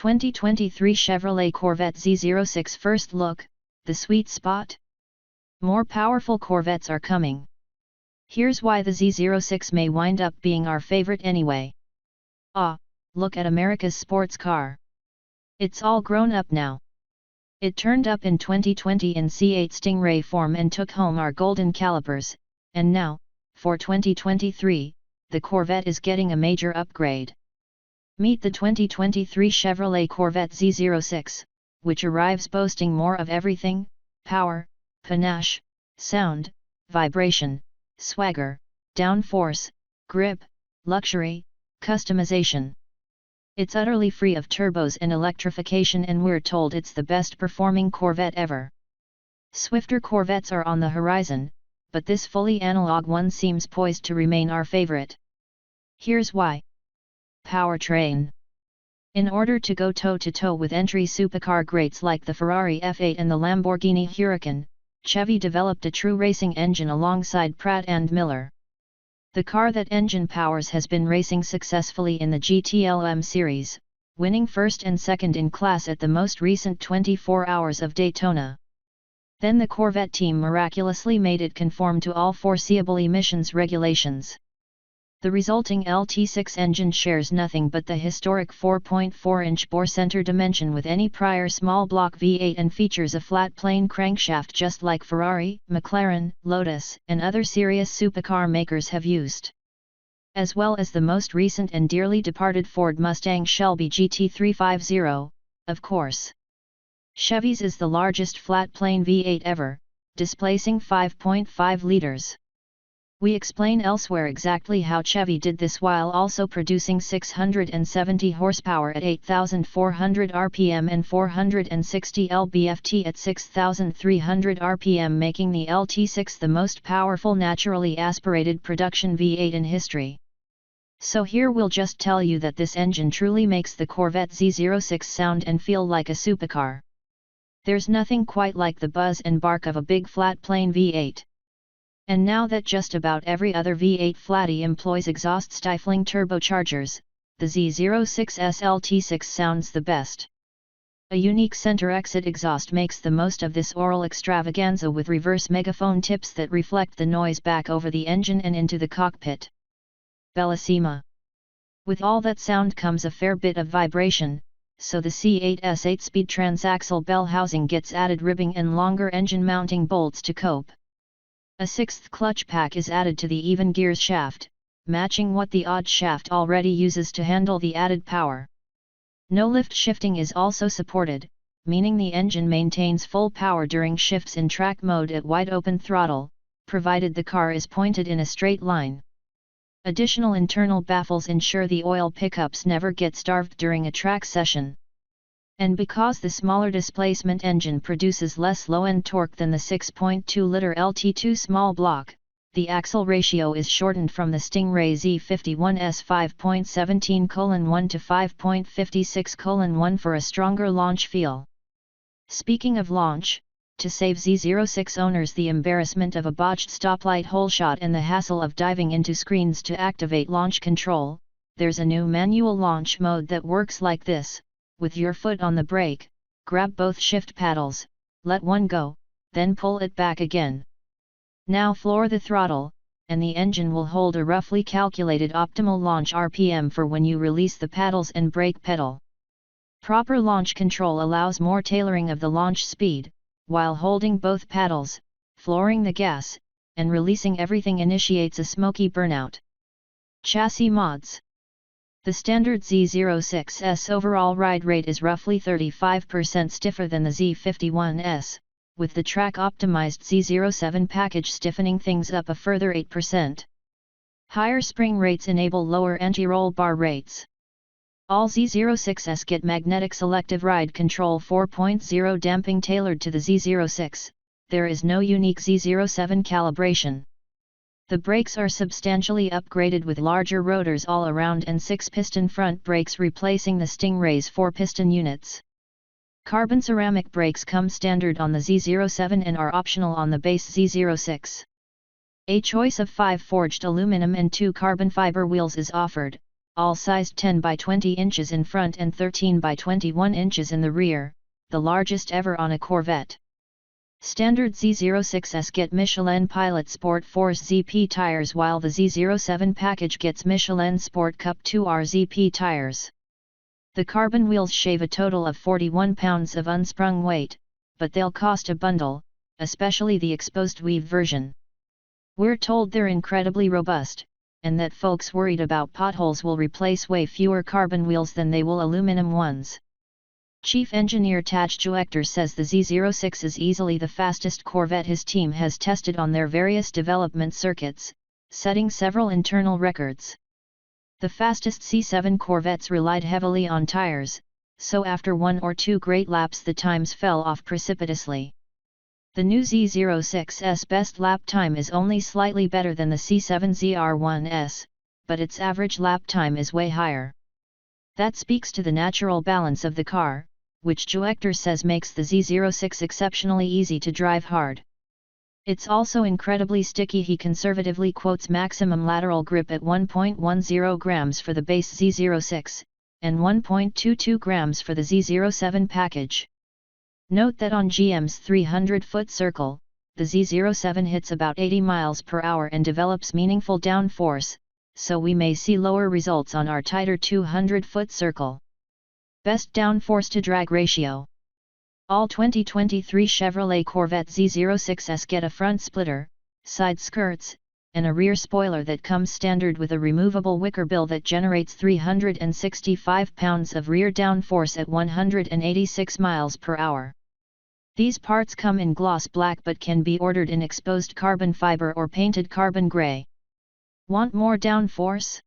2023 Chevrolet Corvette Z06 first look, the sweet spot? More powerful Corvettes are coming. Here's why the Z06 may wind up being our favorite anyway. Ah, look at America's sports car. It's all grown up now. It turned up in 2020 in C8 Stingray form and took home our golden calipers, and now, for 2023, the Corvette is getting a major upgrade. Meet the 2023 Chevrolet Corvette Z06, which arrives boasting more of everything: power, panache, sound, vibration, swagger, downforce, grip, luxury, customization. It's utterly free of turbos and electrification, and we're told it's the best performing Corvette ever. Swifter Corvettes are on the horizon, but this fully analog one seems poised to remain our favorite. Here's why. Powertrain. In order to go toe-to-toe with entry supercar greats like the Ferrari F8 and the Lamborghini Huracan, Chevy developed a true racing engine alongside Pratt & Miller. The car that engine powers has been racing successfully in the GTLM series, winning first and second in class at the most recent 24 Hours of Daytona. Then the Corvette team miraculously made it conform to all foreseeable emissions regulations. The resulting LT6 engine shares nothing but the historic 4.4-inch bore center dimension with any prior small block V8 and features a flat plane crankshaft just like Ferrari, McLaren, Lotus, and other serious supercar makers have used. As well as the most recent and dearly departed Ford Mustang Shelby GT350, of course. Chevy's is the largest flat plane V8 ever, displacing 5.5 liters. We explain elsewhere exactly how Chevy did this while also producing 670 horsepower at 8,400 rpm and 460 lb-ft at 6,300 rpm, making the LT6 the most powerful naturally aspirated production V8 in history. So here we'll just tell you that this engine truly makes the Corvette Z06 sound and feel like a supercar. There's nothing quite like the buzz and bark of a big flat plane V8. And now that just about every other V8 flatty employs exhaust-stifling turbochargers, the Z06 SLT6 sounds the best. A unique center-exit exhaust makes the most of this oral extravaganza with reverse megaphone tips that reflect the noise back over the engine and into the cockpit. Bellissima. With all that sound comes a fair bit of vibration, so the C8's 8-speed transaxle bell housing gets added ribbing and longer engine mounting bolts to cope. A sixth clutch pack is added to the even gears shaft, matching what the odd shaft already uses to handle the added power. No lift shifting is also supported, meaning the engine maintains full power during shifts in track mode at wide open throttle, provided the car is pointed in a straight line. Additional internal baffles ensure the oil pickups never get starved during a track session. And because the smaller displacement engine produces less low-end torque than the 6.2-liter LT2 small block, the axle ratio is shortened from the Stingray Z51's 5.17:1 to 5.56:1 for a stronger launch feel. Speaking of launch, to save Z06 owners the embarrassment of a botched stoplight hole shot and the hassle of diving into screens to activate launch control, there's a new manual launch mode that works like this. With your foot on the brake, grab both shift paddles, let one go, then pull it back again. Now floor the throttle, and the engine will hold a roughly calculated optimal launch RPM for when you release the paddles and brake pedal. Proper launch control allows more tailoring of the launch speed, while holding both paddles, flooring the gas, and releasing everything initiates a smoky burnout. Chassis mods. The standard Z06's overall ride rate is roughly 35% stiffer than the Z51's, with the track-optimized Z07 package stiffening things up a further 8%. Higher spring rates enable lower anti-roll bar rates. All Z06s get magnetic selective ride control 4.0 damping tailored to the Z06, there is no unique Z07 calibration. The brakes are substantially upgraded with larger rotors all around and 6-piston front brakes replacing the Stingray's 4-piston units. Carbon ceramic brakes come standard on the Z07 and are optional on the base Z06. A choice of 5 forged aluminum and 2 carbon fiber wheels is offered, all sized 10 by 20 inches in front and 13 by 21 inches in the rear, the largest ever on a Corvette. Standard Z06s get Michelin Pilot Sport Force ZP tires, while the Z07 package gets Michelin Sport Cup 2R ZP tires. The carbon wheels shave a total of 41 pounds of unsprung weight, but they'll cost a bundle, especially the exposed weave version. We're told they're incredibly robust, and that folks worried about potholes will replace way fewer carbon wheels than they will aluminum ones. Chief Engineer Taj Juekter says the Z06 is easily the fastest Corvette his team has tested on their various development circuits, setting several internal records. The fastest C7 Corvettes relied heavily on tires, so after 1 or 2 great laps the times fell off precipitously. The new Z06's best lap time is only slightly better than the C7 ZR1's, but its average lap time is way higher. That speaks to the natural balance of the car, which Juekter says makes the Z06 exceptionally easy to drive hard. It's also incredibly sticky. He conservatively quotes maximum lateral grip at 1.10 grams for the base Z06, and 1.22 grams for the Z07 package. Note that on GM's 300-foot circle, the Z07 hits about 80 miles per hour and develops meaningful downforce, so we may see lower results on our tighter 200-foot circle. Best downforce to drag ratio. All 2023 Chevrolet Corvette Z06s get a front splitter, side skirts, and a rear spoiler that comes standard with a removable wicker bill that generates 365 pounds of rear downforce at 186 miles per hour. These parts come in gloss black but can be ordered in exposed carbon fiber or painted carbon gray. Want more downforce?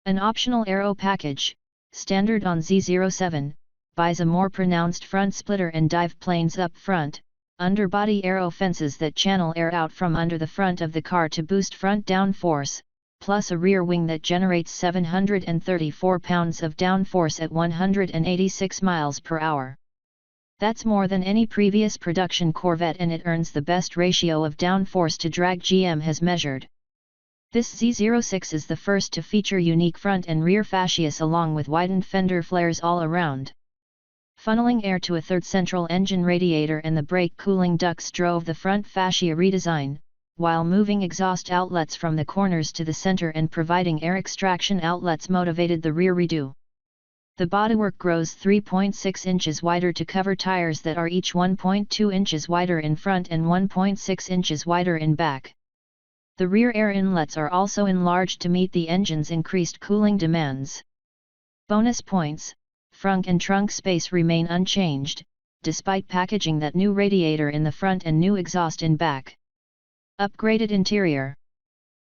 An optional aero package, standard on Z07, buys a more pronounced front splitter and dive planes up front, underbody aero fences that channel air out from under the front of the car to boost front downforce, plus a rear wing that generates 734 pounds of downforce at 186 miles per hour. That's more than any previous production Corvette, and it earns the best ratio of downforce to drag GM has measured. This Z06 is the first to feature unique front and rear fascias along with widened fender flares all around. Funneling air to a third central engine radiator and the brake cooling ducts drove the front fascia redesign, while moving exhaust outlets from the corners to the center and providing air extraction outlets motivated the rear redo. The bodywork grows 3.6 inches wider to cover tires that are each 1.2 inches wider in front and 1.6 inches wider in back. The rear air inlets are also enlarged to meet the engine's increased cooling demands. Bonus points: frunk and trunk space remain unchanged, despite packaging that new radiator in the front and new exhaust in back. Upgraded interior.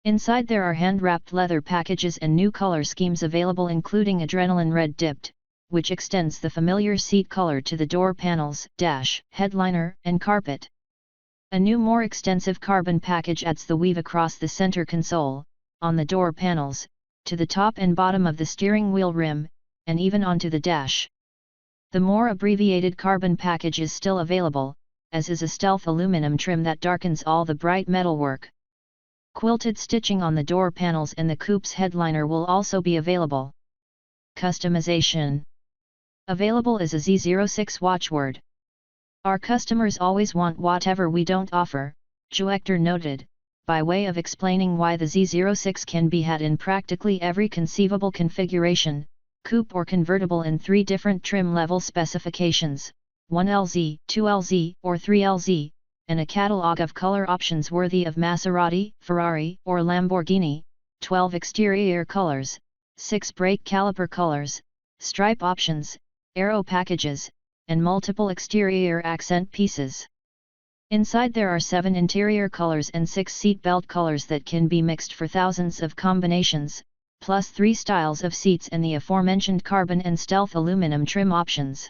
Inside there are hand-wrapped leather packages and new color schemes available, including adrenaline red dipped, which extends the familiar seat color to the door panels, dash, headliner, and carpet. A new more extensive carbon package adds the weave across the center console, on the door panels, to the top and bottom of the steering wheel rim, and even onto the dash. The more abbreviated carbon package is still available, as is a stealth aluminum trim that darkens all the bright metalwork. Quilted stitching on the door panels and the coupe's headliner will also be available. Customization. Available as a Z06 watchword. Our customers always want whatever we don't offer, Juekter noted, by way of explaining why the Z06 can be had in practically every conceivable configuration, coupe or convertible, in 3 different trim level specifications, 1LZ, 2LZ, or 3LZ, and a catalog of color options worthy of Maserati, Ferrari, or Lamborghini, 12 exterior colors, 6 brake caliper colors, stripe options, aero packages, and multiple exterior accent pieces. Inside there are 7 interior colors and 6 seat belt colors that can be mixed for thousands of combinations, plus 3 styles of seats and the aforementioned carbon and stealth aluminum trim options.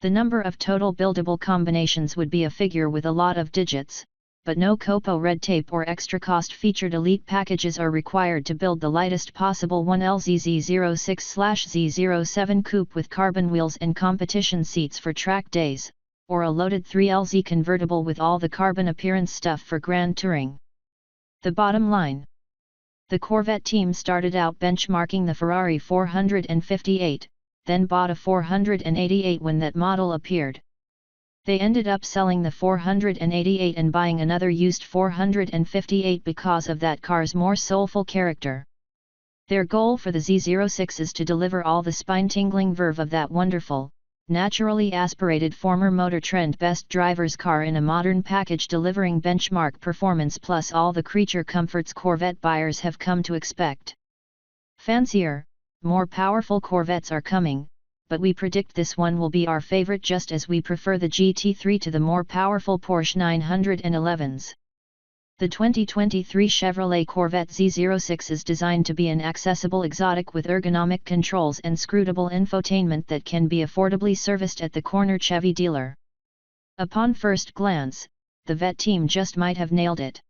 The number of total buildable combinations would be a figure with a lot of digits, but no COPO red tape or extra cost. Featured elite packages are required to build the lightest possible 1LZ Z06/Z07 Coupe with carbon wheels and competition seats for track days, or a loaded 3LZ convertible with all the carbon appearance stuff for grand touring. The bottom line: The Corvette team started out benchmarking the Ferrari 458, then bought a 488 when that model appeared. They ended up selling the 488 and buying another used 458 because of that car's more soulful character. Their goal for the Z06 is to deliver all the spine-tingling verve of that wonderful, naturally aspirated former Motor Trend best driver's car in a modern package, delivering benchmark performance plus all the creature comforts Corvette buyers have come to expect. Fancier, more powerful Corvettes are coming, but we predict this one will be our favorite just as we prefer the GT3 to the more powerful Porsche 911s. The 2023 Chevrolet Corvette Z06 is designed to be an accessible exotic with ergonomic controls and scrutable infotainment that can be affordably serviced at the corner Chevy dealer. Upon first glance, the Vette team just might have nailed it.